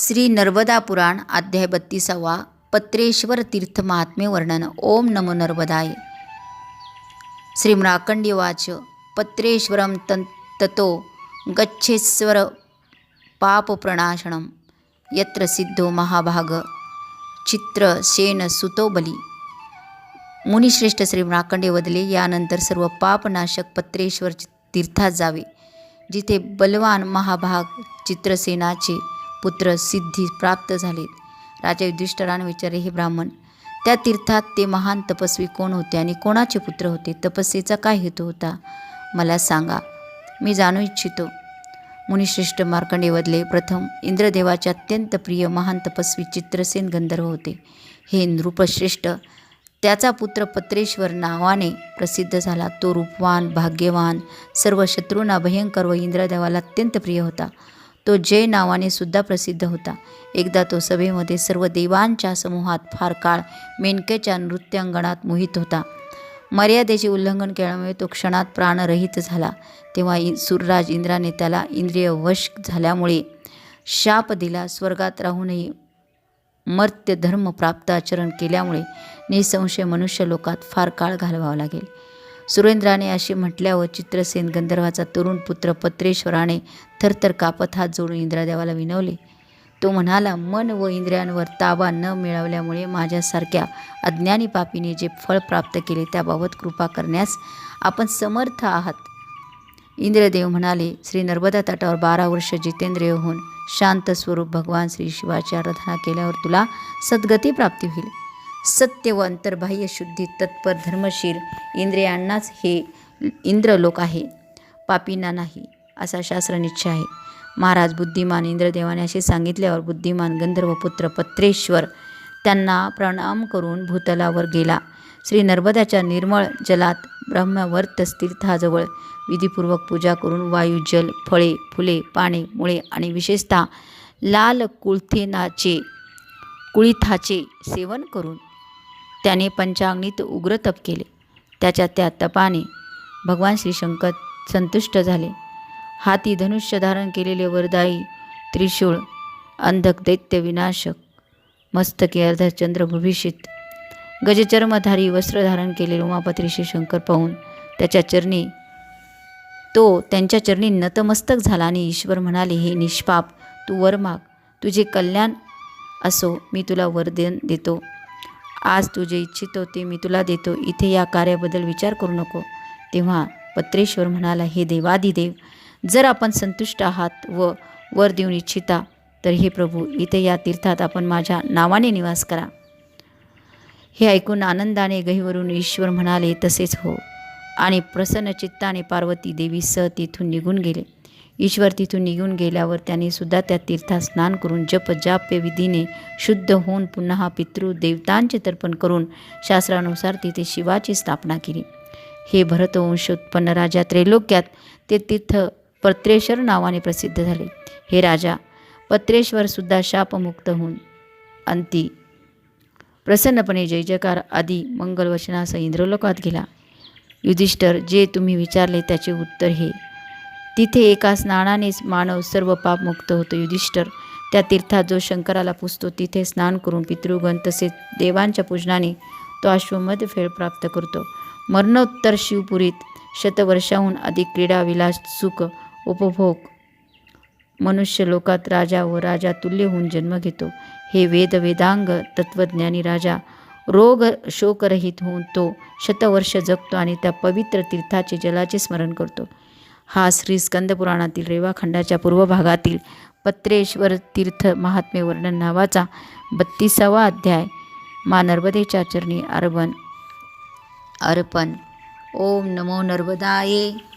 श्री नर्मदा पुराण अध्याय 32 पत्रेश्वर तीर्थ महात्म्य वर्णन। ओम नमो नर्मदाय। श्री मार्कंडेयवाच पत्रेश्वरं ततो गच्छेश्वर पापप्रणाशनं यत्र सिद्धो महाभाग चित्रसेन सुतो बली। मुनिश्रेष्ठ श्री मार्कंडेय वदले, यानंतर सर्व पापनाशक पत्रेश्वर तीर्थात जावे, जिथे बलवान महाभाग चित्रसेनाचे पुत्र सिद्धी प्राप्त झालेत। राजा युधिष्ठिराने विचारले, हे ब्राह्मण, त्या तीर्थात ते महान तपस्वी कोण होते आणि कोणाचे पुत्र होते? तपस्येचा काय हेतू होता? मला सांगा, मी जाणू इच्छितो। मुनिश्रेष्ठ मार्कंडेय वदले, प्रथम इंद्रदेवाचे अत्यंत प्रिय महान तपस्वी चित्रसेन गंधर्व होते। हे नृपश्रेष्ठ, त्याचा पुत्र पत्रेश्वर नावाने प्रसिद्ध झाला। तो रूपवान, भाग्यवान, सर्व शत्रूंना भयंकर व इंद्रदेवाला अत्यंत प्रिय होता। तो जय नावाने सुद्धा प्रसिद्ध होता। एकदा तो सभेमध्ये सर्व देवांच्या समूहात फार काळ मेनकेच्या नृत्यांगणात मोहित होता। मर्यादेचे उल्लंघन केल्यामुळे तो क्षणात प्राणरहित झाला। तेव्हा सूरराज इंद्राने त्याला इंद्रिय वश झाल्यामुळे शाप दिला। स्वर्गात राहूनही मर्त्य धर्म प्राप्त आचरण केल्यामुळे निसंशय मनुष्य लोकात फार काळ घालवावा लागेल। सुरेंद्राने असे म्हटल्यावर चित्रसेन गंधर्वाचा तरुण पुत्र पत्रेश्वराने थरथर कापत हात जोडून इंद्रदेवाला विनवले। तो म्हणाला, मन व इंद्रियांवर ताबा न मिळवल्यामुळे माझ्यासारख्या अज्ञानी पापीने जे फळ प्राप्त केले त्याबाबत कृपा करण्यास आपण समर्थ आहात। इंद्रदेव म्हणाले, श्री नर्मदा तटावर 12 वर्ष जितेंद्रिय होऊन शांत स्वरूप भगवान श्री शिवाची आराधना केल्यावर तुला सद्गती प्राप्ती होईल। सत्य व अंतर्बाह्य शुद्धी तत्पर धर्मशील इंद्रियांनाच हे इंद्रलोक आहे, पापींना नाही, असा शास्त्र निश्चय आहे। महाराज बुद्धिमान इंद्रदेवाने असे सांगितल्यावर बुद्धिमान गंधर्वपुत्र पत्रेश्वर त्यांना प्रणाम करून भूतलावर गेला। श्री नर्मदाच्या निर्मळ जलात ब्रह्मवर्त तीर्थाजवळ विधिपूर्वक पूजा करून वायू, जल, फळे, फुले, पाने, मुळे आणि विशेषतः लाल कुळिथाचे सेवन करून त्याने पंचाग्नीत उग्र तप केले। त्याच्या त्या तपाने भगवान श्री शंकर संतुष्ट झाले। हाती धनुष्य धारण केलेले वरदायी त्रिशूळ, अंधक दैत्य विनाशक, मस्तके अर्धचंद्र भूषित, गजचर्मधारी वस्त्र धारण केलेले उमापती श्री शंकर पाहून त्यांच्या चरणी नतमस्तक झाला आणि ईश्वर म्हणाले, हे निष्पाप, तू वर माग, तुझे कल्याण असो, मी तुला वरदान देतो। आज तू जे इच्छितो ते मी तुला देतो, इथे या कार्याबद्दल विचार करू नको। तेव्हा पत्रेश्वर म्हणाला, हे देवादिदेव, जर आपण संतुष्ट आहात व वर देऊन इच्छिता तर हे प्रभू, इथे या तीर्थात आपण माझ्या नावाने निवास करा। हे ऐकून आनंदाने गहिवरून ईश्वर म्हणाले, तसेच हो, आणि प्रसन्न चित्ताने पार्वती देवीसह तिथून निघून गेले। ईश्वर तिथून निघून गेल्यावर त्यांनी सुद्धा त्या तीर्थात स्नान करून जप जाप्य विधीने शुद्ध होऊन पुन्हा पितृ देवतांचे तर्पण करून शास्त्रानुसार तिथे शिवाची स्थापना केली। हे भरतवंशोत्पन्न राजा, त्रैलोक्यात ते तीर्थ पत्रेश्वर नावाने प्रसिद्ध झाले। हे राजा, पत्रेश्वर सुद्धा शापमुक्त होऊन अंती प्रसन्नपणे जय जयकार आदी मंगलवचनासह इंद्रलोकात गेला। युधिष्ठिर, जे तुम्ही विचारले त्याचे उत्तर हे, तिथे एका स्नानानेच मानव सर्व पापमुक्त होतो। युधिष्ठिर, त्या तीर्थात जो शंकराला पुजतो तिथे स्नान करून पितृगण तसेच देवांच्या पूजनाने तो अश्वमेध फळ प्राप्त करतो। मरणोत्तर शिवपुरीत शतवर्षाहून अधिक क्रीडा, विलास, सुख, उपभोग मनुष्य लोकात राजा व राजा तुल्य होऊन जन्म घेतो। हे वेदांग तत्वज्ञानी राजा रोग शोकरहित होऊन तो शतवर्ष जगतो आणि त्या पवित्र तीर्थाचे जलाचे स्मरण करतो। हा श्री स्कंदपुराणातील रेवाखंडाच्या पूर्व भागातील पत्रेश्वर तीर्थ महात्म्य वर्णन नावाचा 32वा अध्याय मा नर्मदेच्या चरणी अर्पण। ओम नमो नर्मदाये।